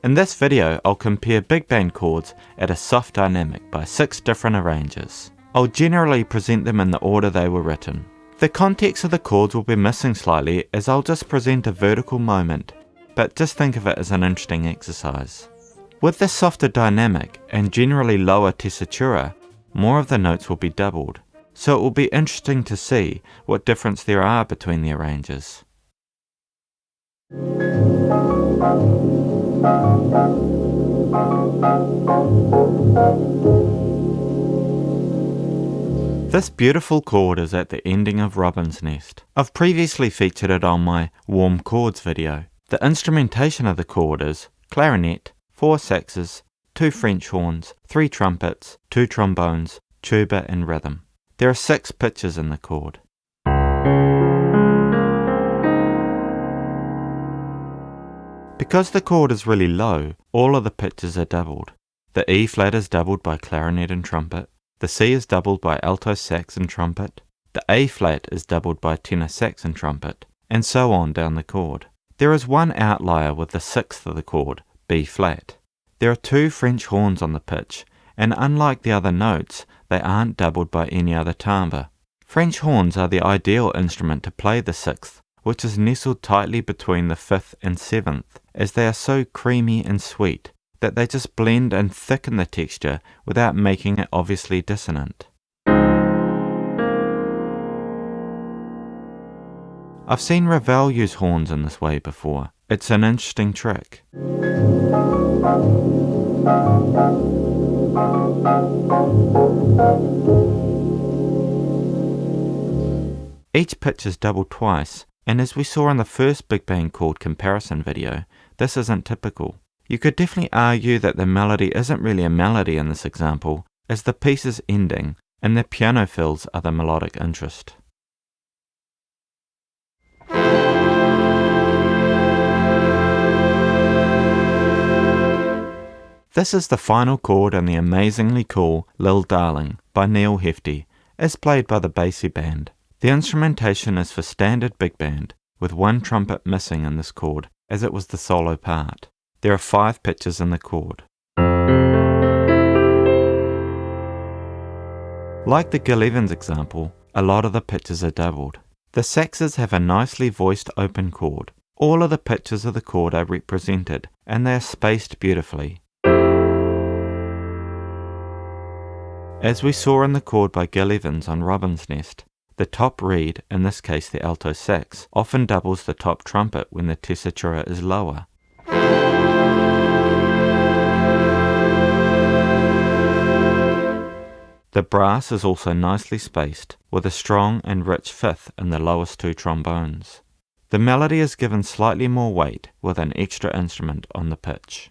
In this video, I'll compare big band chords at a soft dynamic by 6 different arrangers. I'll generally present them in the order they were written. The context of the chords will be missing slightly as I'll just present a vertical moment, but just think of it as an interesting exercise. With this softer dynamic and generally lower tessitura, more of the notes will be doubled, so it will be interesting to see what difference there are between the arrangers. This beautiful chord is at the ending of Robin's Nest. I've previously featured it on my Warm Chords video. The instrumentation of the chord is clarinet, 4 saxes, 2 French horns, 3 trumpets, 2 trombones, tuba and rhythm. There are 6 pitches in the chord. Because the chord is really low, all of the pitches are doubled. The E flat is doubled by clarinet and trumpet, the C is doubled by alto sax and trumpet, the A flat is doubled by tenor sax and trumpet, and so on down the chord. There is one outlier with the 6th of the chord, B flat. There are 2 French horns on the pitch, and unlike the other notes, they aren't doubled by any other timbre. French horns are the ideal instrument to play the 6th, which is nestled tightly between the 5th and 7th, as they are so creamy and sweet that they just blend and thicken the texture without making it obviously dissonant. I've seen Ravel use horns in this way before. It's an interesting trick. Each pitch is doubled twice, and as we saw in the first big band chord comparison video, this isn't typical. You could definitely argue that the melody isn't really a melody in this example, as the piece is ending, and the piano fills are the melodic interest. This is the final chord in the amazingly cool Lil Darlin by Neal Hefti, as played by the Basie band. The instrumentation is for standard big band, with 1 trumpet missing in this chord, as it was the solo part. There are 5 pitches in the chord. Like the Gil Evans example, a lot of the pitches are doubled. The saxes have a nicely voiced open chord. All of the pitches of the chord are represented, and they are spaced beautifully. As we saw in the chord by Gil Evans on Robin's Nest, the top reed, in this case the alto sax, often doubles the top trumpet when the tessitura is lower. The brass is also nicely spaced, with a strong and rich 5th in the lowest 2 trombones. The melody is given slightly more weight with an extra instrument on the pitch.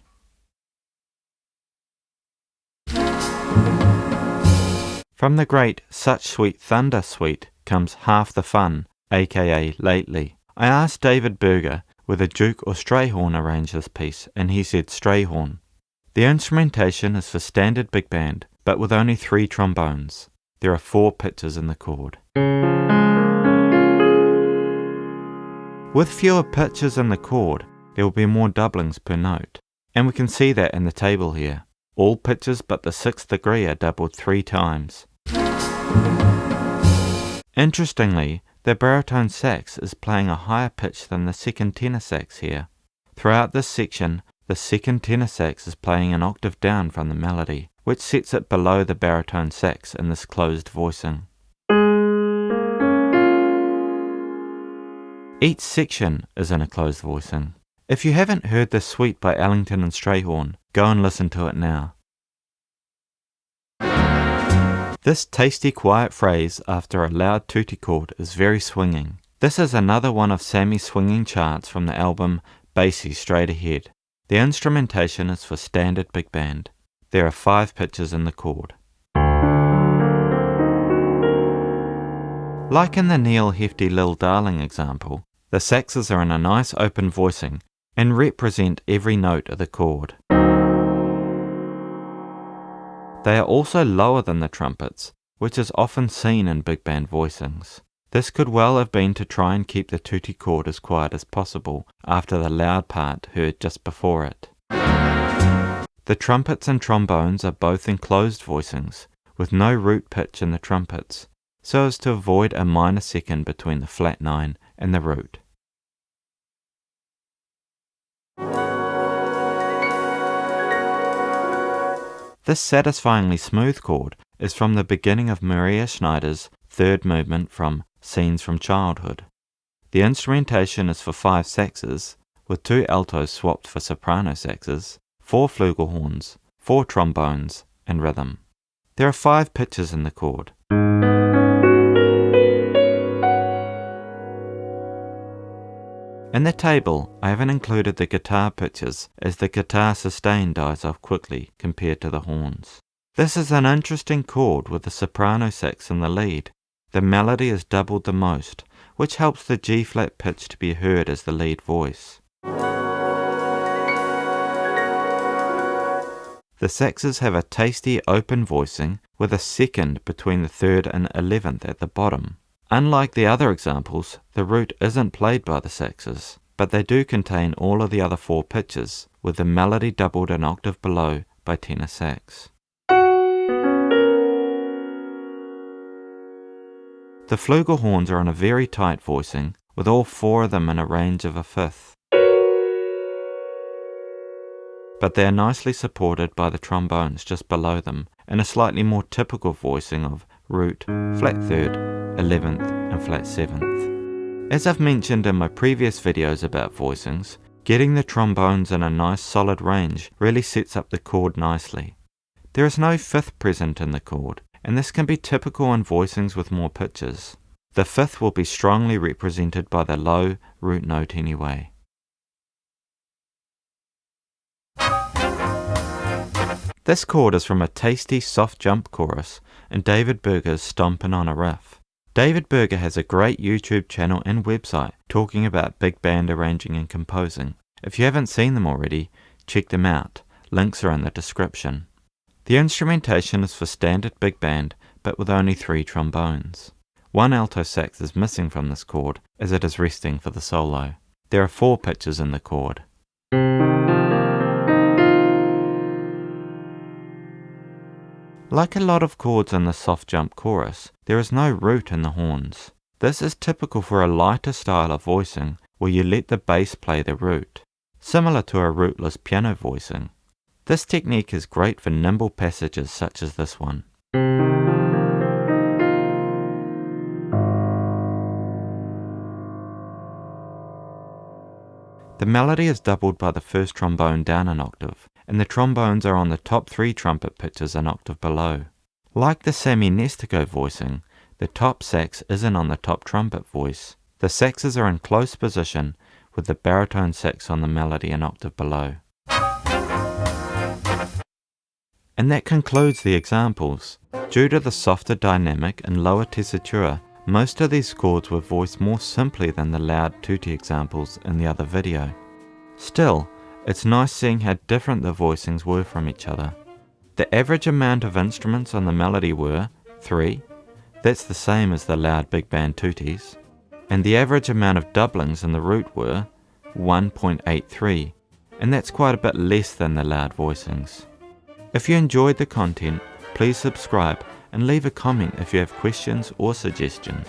From the great Such Sweet Thunder suite comes Half the Fun, aka Lately. I asked David Berger whether Duke or Strayhorn arranged this piece, and he said Strayhorn. The instrumentation is for standard big band, but with only 3 trombones. There are 4 pitches in the chord. With fewer pitches in the chord, there will be more doublings per note, and we can see that in the table here. All pitches but the 6th degree are doubled 3 times. Interestingly, the baritone sax is playing a higher pitch than the 2nd tenor sax here. Throughout this section, the 2nd tenor sax is playing an octave down from the melody, which sets it below the baritone sax in this closed voicing. Each section is in a closed voicing. If you haven't heard this suite by Ellington and Strayhorn, go and listen to it now. This tasty quiet phrase after a loud tutti chord is very swinging. This is another one of Sammy's swinging charts from the album Basie Straight Ahead. The instrumentation is for standard big band. There are 5 pitches in the chord. Like in the Neal Hefti Lil Darlin example, the saxes are in a nice open voicing and represent every note of the chord. They are also lower than the trumpets, which is often seen in big band voicings. This could well have been to try and keep the tutti chord as quiet as possible after the loud part heard just before it. The trumpets and trombones are both enclosed voicings, with no root pitch in the trumpets, so as to avoid a minor second between the flat 9 and the root. This satisfyingly smooth chord is from the beginning of Maria Schneider's third movement from Scenes from Childhood. The instrumentation is for 5 saxes, with 2 altos swapped for soprano saxes, 4 flugelhorns, 4 trombones, and rhythm. There are 5 pitches in the chord. In the table, I haven't included the guitar pitches as the guitar sustain dies off quickly compared to the horns. This is an interesting chord with the soprano sax in the lead. The melody is doubled the most, which helps the G-flat pitch to be heard as the lead voice. The saxes have a tasty open voicing with a second between the 3rd and 11th at the bottom. Unlike the other examples, the root isn't played by the saxes, but they do contain all of the other 4 pitches, with the melody doubled an octave below by tenor sax. The flugelhorns are on a very tight voicing, with all 4 of them in a range of a fifth. But they are nicely supported by the trombones just below them, in a slightly more typical voicing of root, flat 3rd, 11th, and flat 7th. As I've mentioned in my previous videos about voicings, getting the trombones in a nice solid range really sets up the chord nicely. There is no fifth present in the chord, and this can be typical in voicings with more pitches. The fifth will be strongly represented by the low root note anyway. This chord is from a tasty soft jump chorus in David Berger's Stompin' on a Riff. David Berger has a great YouTube channel and website talking about big band arranging and composing. If you haven't seen them already, check them out. Links are in the description. The instrumentation is for standard big band, but with only 3 trombones. 1 alto sax is missing from this chord, as it is resting for the solo. There are 4 pitches in the chord. Like a lot of chords in the soft jump chorus, there is no root in the horns. This is typical for a lighter style of voicing, where you let the bass play the root, similar to a rootless piano voicing. This technique is great for nimble passages such as this one. The melody is doubled by the first trombone down an octave, and the trombones are on the top 3 trumpet pitches an octave below. Like the Sammy Nestico voicing, the top sax isn't on the top trumpet voice. The saxes are in close position, with the baritone sax on the melody an octave below. And that concludes the examples. Due to the softer dynamic and lower tessitura, most of these chords were voiced more simply than the loud tutti examples in the other video. Still, it's nice seeing how different the voicings were from each other. The average amount of instruments on the melody were 3, that's the same as the loud big band tuttis, and the average amount of doublings in the root were 1.83, and that's quite a bit less than the loud voicings. If you enjoyed the content, please subscribe and leave a comment if you have questions or suggestions.